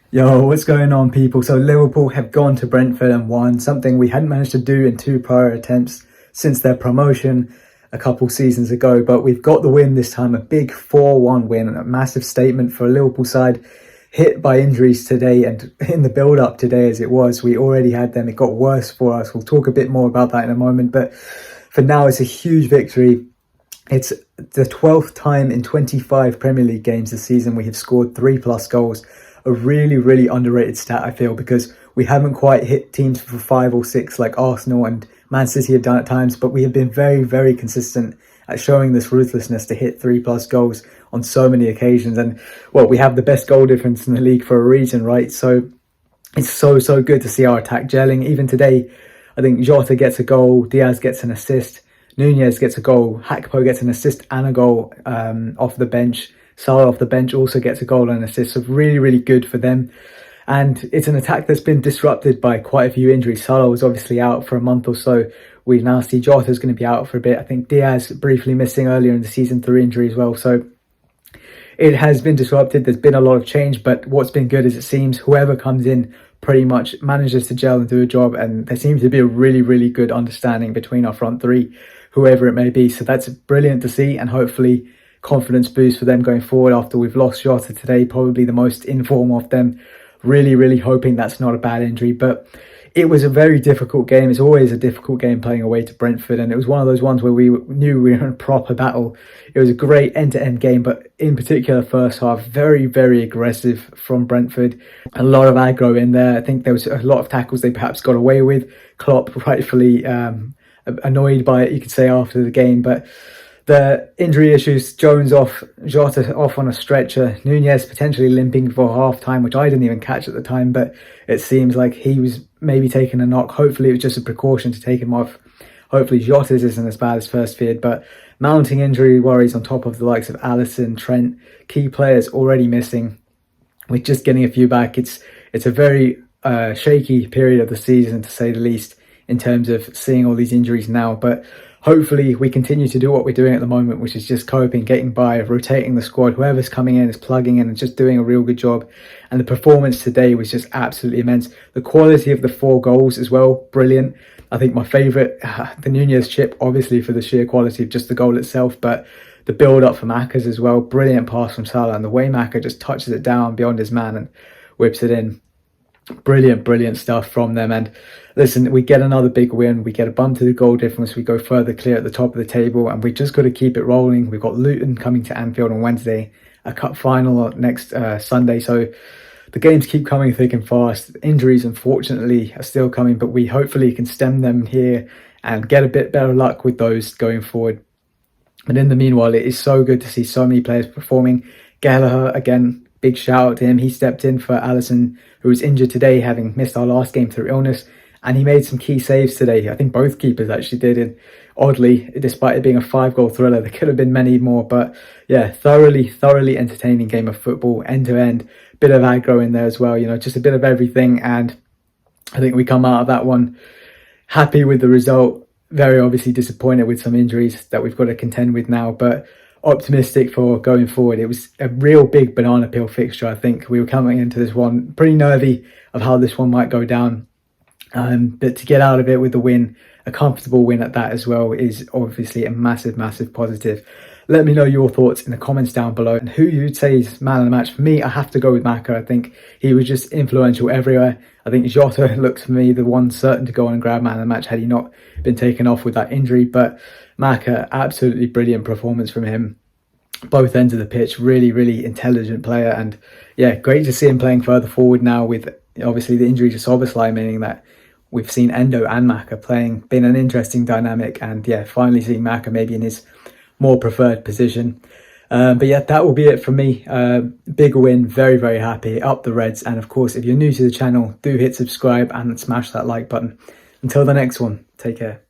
Yo, what's going on, people? So Liverpool have gone to Brentford and won, something we hadn't managed to do in two prior attempts since their promotion a couple seasons ago. But we've got the win this time, a big 4-1 win, a massive statement for a Liverpool side hit by injuries today. And in the build-up today, as it was, we already had them. It got worse for us. We'll talk a bit more about that in a moment. But for now, it's a huge victory. It's the 12th time in 25 Premier League games this season we have scored 3+ goals. A really underrated stat, I feel, because we haven't quite hit teams for 5 or 6 like Arsenal and Man City have done at times, but we have been very consistent at showing this ruthlessness to hit 3+ goals on so many occasions. And well, we have the best goal difference in the league for a reason, right? So it's so good to see our attack gelling. Even today, I think Jota gets a goal, Diaz gets an assist, Nunez gets a goal, Hakpo gets an assist and a goal off the bench. Salah off the bench also gets a goal and assist, so really good for them. And it's an attack that's been disrupted by quite a few injuries. Salah was obviously out for a month or so. We now see Jota's going to be out for a bit. I think Diaz briefly missing earlier in the season through injury as well. So it has been disrupted. There's been a lot of change, but what's been good is it seems whoever comes in pretty much manages to gel and do a job. And there seems to be a really good understanding between our front three, whoever it may be. So that's brilliant to see, and hopefully confidence boost for them going forward after we've lost Jota today, probably the most in form of them. Really hoping that's not a bad injury, but it was a very difficult game. It's always a difficult game playing away to Brentford, and it was one of those ones where we knew we were in a proper battle. It was a great end-to-end game, but in particular first half, very aggressive from Brentford. A lot of aggro in there. I think there was a lot of tackles they perhaps got away with. Klopp rightfully annoyed by it, you could say, after the game, but the injury issues, Jones off, Jota off on a stretcher, Nunez potentially limping for half-time, which I didn't even catch at the time, but it seems like he was maybe taking a knock. Hopefully it was just a precaution to take him off. Hopefully Jota's isn't as bad as first feared, but mounting injury worries on top of the likes of Allister and Trent, key players already missing. With just getting a few back, it's a very shaky period of the season, to say the least, in terms of seeing all these injuries now, but hopefully we continue to do what we're doing at the moment, which is just coping, getting by, rotating the squad. Whoever's coming in is plugging in and just doing a real good job. And the performance today was just absolutely immense. The quality of the 4 goals as well, brilliant. I think my favourite, the Nunez chip, obviously for the sheer quality of just the goal itself, but the build-up from Maka's as well. Brilliant pass from Salah, and the way Maka just touches it down beyond his man and whips it in. Brilliant stuff from them. And listen, we get another big win, we get a bump to the goal difference, we go further clear at the top of the table, and we just got to keep it rolling. We've got Luton coming to Anfield on Wednesday, a cup final next Sunday, so the games keep coming thick and fast. Injuries unfortunately are still coming, but we hopefully can stem them here and get a bit better luck with those going forward. But in the meanwhile, it is so good to see so many players performing. Gallagher, again, big shout out to him. He stepped in for Alisson, who was injured today, having missed our last game through illness, and he made some key saves today. I think both keepers actually did it. Oddly, despite it being a 5-goal thriller, there could have been many more. But yeah, thoroughly entertaining game of football, end to end. Bit of aggro in there as well, just a bit of everything. And I think we come out of that one happy with the result. Very obviously disappointed with some injuries that we've got to contend with now, but optimistic for going forward. It was a real big banana peel fixture. I think we were coming into this one pretty nervy of how this one might go down, but to get out of it with the win, a comfortable win at that as well, is obviously a massive positive. Let me know your thoughts in the comments down below, and who you'd say is man of the match. For me, I have to go with Maka. I think he was just influential everywhere. I think Jota looks for me the one certain to go on and grab man of the match had he not been taken off with that injury. But Maka, absolutely brilliant performance from him. Both ends of the pitch, really intelligent player, and yeah, great to see him playing further forward now with obviously the injury to Szoboszlai, meaning that we've seen Endo and Maka playing, been an interesting dynamic, and yeah, finally seeing Maka maybe in his more preferred position. But yeah, that will be it from me. Big win, very happy, up the Reds. And of course, if you're new to the channel, do hit subscribe and smash that like button. Until the next one, take care.